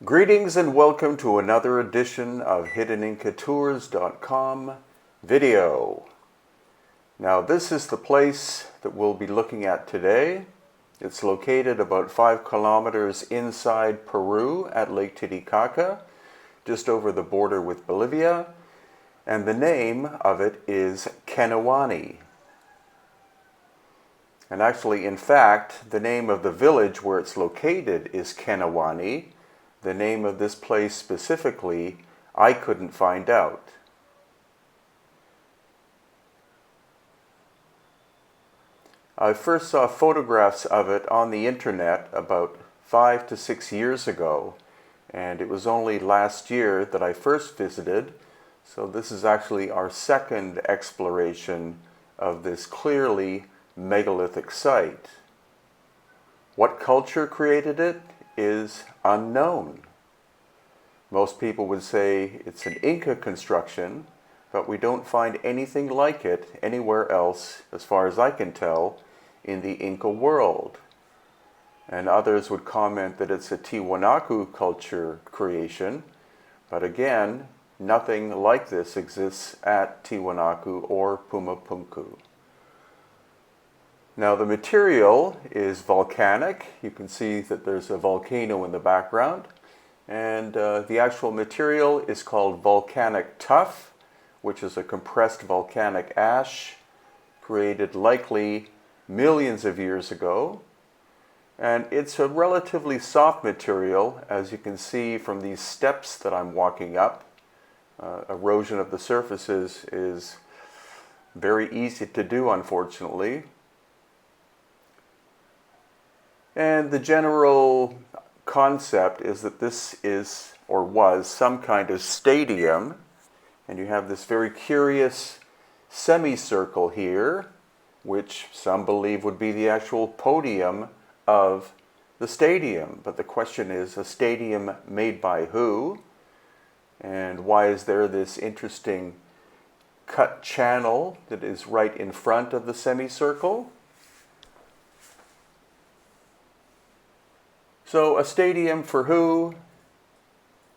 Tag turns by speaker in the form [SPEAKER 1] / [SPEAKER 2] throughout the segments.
[SPEAKER 1] Greetings and welcome to another edition of HiddenIncaTours.com video. Now this is the place that we'll be looking at today. It's located about 5 kilometers inside Peru at Lake Titicaca, just over the border with Bolivia, and the name of it is Quenuani. And actually, in fact, the name of the village where it's located is Quenuani. The name of this place specifically, I couldn't find out. I first saw photographs of it on the internet about 5 to 6 years ago, and it was only last year that I first visited, so this is actually our second exploration of this clearly megalithic site. What culture created it is unknown. Most people would say it's an Inca construction, but we don't find anything like it anywhere else, as far as I can tell, in the Inca world. And others would comment that it's a Tiwanaku culture creation, but again, nothing like this exists at Tiwanaku or Pumapunku. Now the material is volcanic. You can see that there's a volcano in the background. And the actual material is called volcanic tuff, which is a compressed volcanic ash created likely millions of years ago. And it's a relatively soft material, as you can see from these steps that I'm walking up. Erosion of the surfaces is very easy to do, unfortunately. And the general concept is that this is, or was, some kind of stadium. And you have this very curious semicircle here, which some believe would be the actual podium of the stadium. But the question is, a stadium made by who? And why is there this interesting cut channel that is right in front of the semicircle? So a stadium for who?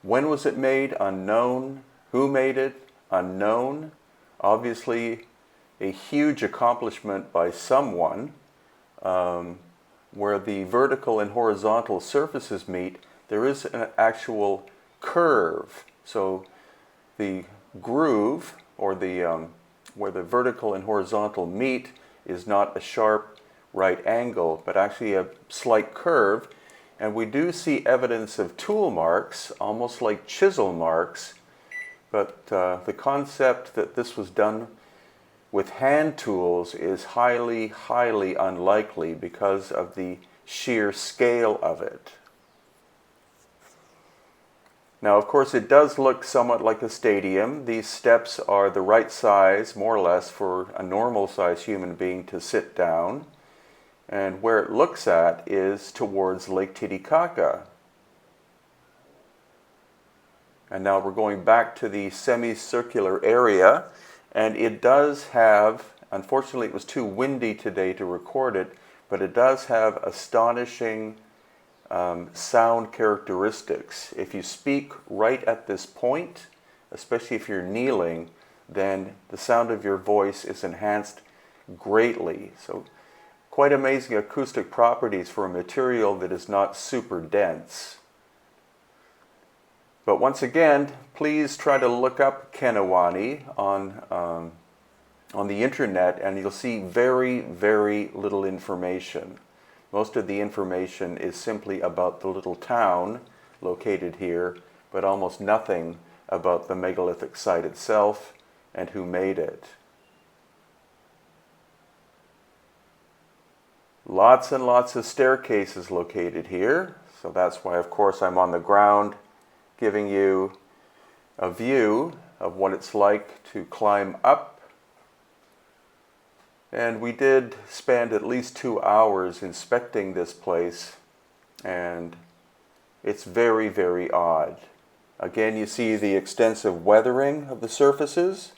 [SPEAKER 1] When was it made? Unknown. Who made it? Unknown. Obviously a huge accomplishment by someone. Where the vertical and horizontal surfaces meet, there is an actual curve. So the groove, or the where the vertical and horizontal meet, is not a sharp right angle, but actually a slight curve. And we do see evidence of tool marks, almost like chisel marks, but the concept that this was done with hand tools is highly, highly unlikely because of the sheer scale of it. Now, of course, it does look somewhat like a stadium. These steps are the right size, more or less, for a normal-sized human being to sit down. And where it looks at is towards Lake Titicaca. And now we're going back to the semicircular area, and it does have, unfortunately it was too windy today to record it, but it does have astonishing sound characteristics. If you speak right at this point, especially if you're kneeling, then the sound of your voice is enhanced greatly. So quite amazing acoustic properties for a material that is not super dense. But once again, please try to look up Quenuani on the internet, and you'll see very, very little information. Most of the information is simply about the little town located here, but almost nothing about the megalithic site itself and who made it. Lots and lots of staircases located here, so that's why, of course, I'm on the ground giving you a view of what it's like to climb up. And we did spend at least 2 hours inspecting this place, and it's very, very odd. Again, you see the extensive weathering of the surfaces.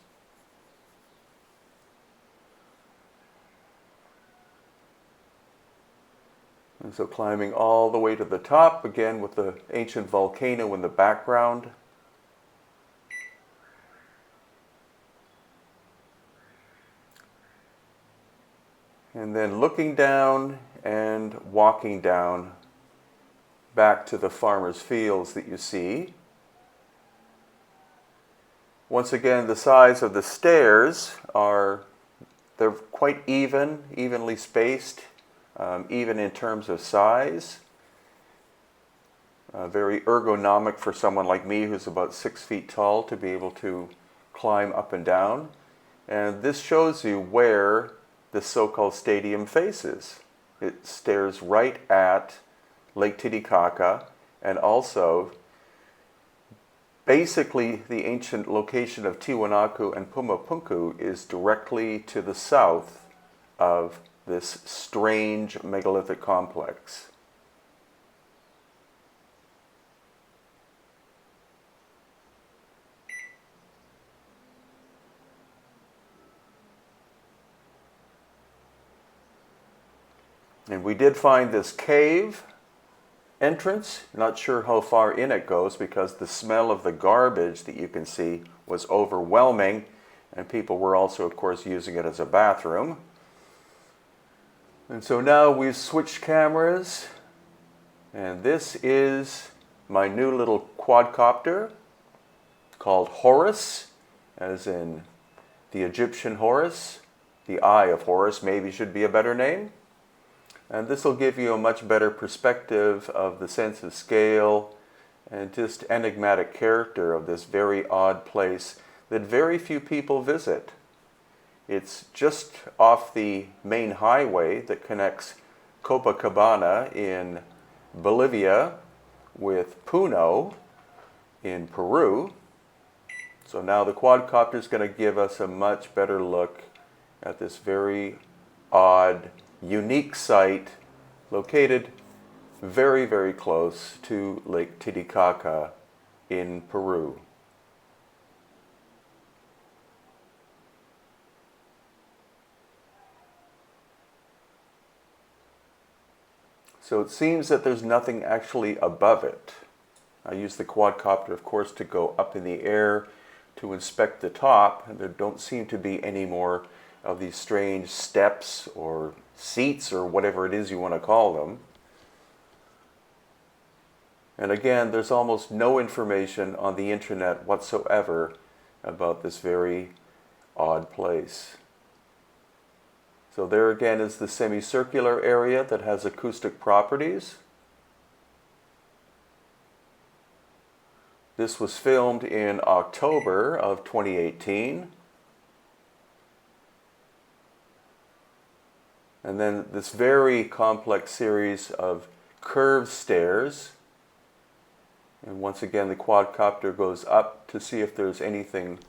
[SPEAKER 1] And so climbing all the way to the top, again with the ancient volcano in the background. And then looking down and walking down back to the farmer's fields that you see. Once again, the size of the stairs they're quite evenly spaced, even in terms of size. Very ergonomic for someone like me who's about 6 feet tall to be able to climb up and down. And this shows you where the so-called stadium faces. It stares right at Lake Titicaca, and also basically the ancient location of Tiwanaku and Pumapunku is directly to the south of this strange megalithic complex. And we did find this cave entrance. Not sure how far in it goes because the smell of the garbage that you can see was overwhelming, and people were also, of course, using it as a bathroom. And so now we've switched cameras, and this is my new little quadcopter called Horus, as in the Egyptian Horus. The Eye of Horus maybe should be a better name. And this will give you a much better perspective of the sense of scale and just enigmatic character of this very odd place that very few people visit. It's just off the main highway that connects Copacabana in Bolivia with Puno in Peru. So now the quadcopter is going to give us a much better look at this very odd, unique site located very, very close to Lake Titicaca in Peru. So it seems that there's nothing actually above it. I use the quadcopter, of course, to go up in the air to inspect the top, and there don't seem to be any more of these strange steps or seats or whatever it is you want to call them. And again, there's almost no information on the internet whatsoever about this very odd place. So there again is the semicircular area that has acoustic properties. This was filmed in October of 2018. And then this very complex series of curved stairs. And once again, the quadcopter goes up to see if there's anything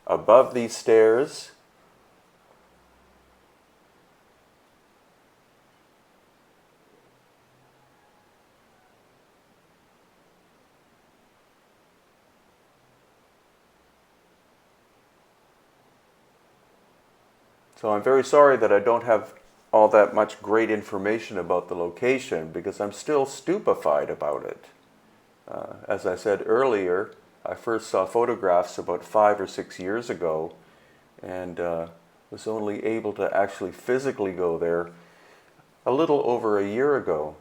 [SPEAKER 1] above these stairs. So I'm very sorry that I don't have all that much great information about the location because I'm still stupefied about it. As I said earlier, I first saw photographs about 5 or 6 years ago and was only able to actually physically go there a little over a year ago.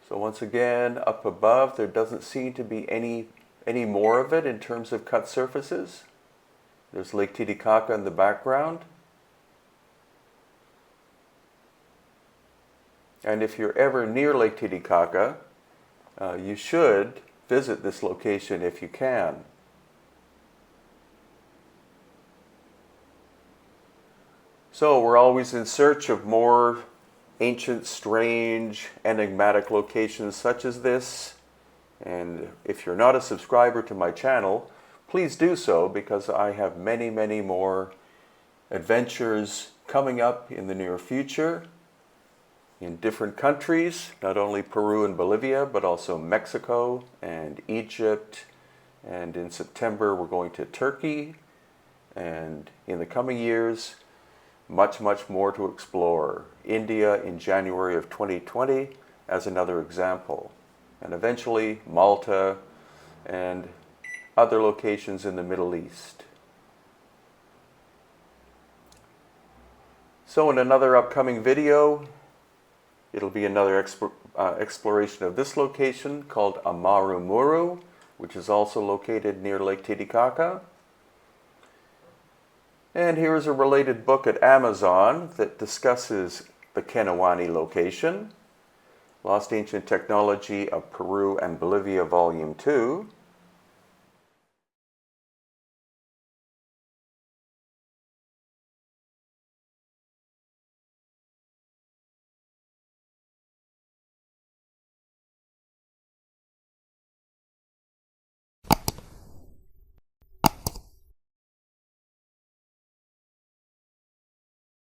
[SPEAKER 1] So once again, up above, there doesn't seem to be any more of it in terms of cut surfaces. There's Lake Titicaca in the background. And if you're ever near Lake Titicaca, you should visit this location if you can. So we're always in search of more ancient, strange, enigmatic locations such as this. And if you're not a subscriber to my channel, please do so because I have many, many more adventures coming up in the near future in different countries, not only Peru and Bolivia, but also Mexico and Egypt. And in September, we're going to Turkey. And in the coming years, much more to explore. India in January of 2020 as another example. And eventually Malta and other locations in the Middle East. So in another upcoming video, it'll be another exploration of this location called Amaru Muru, which is also located near Lake Titicaca. And here is a related book at Amazon that discusses the Quenuani location, Lost Ancient Technology of Peru and Bolivia, Volume 2,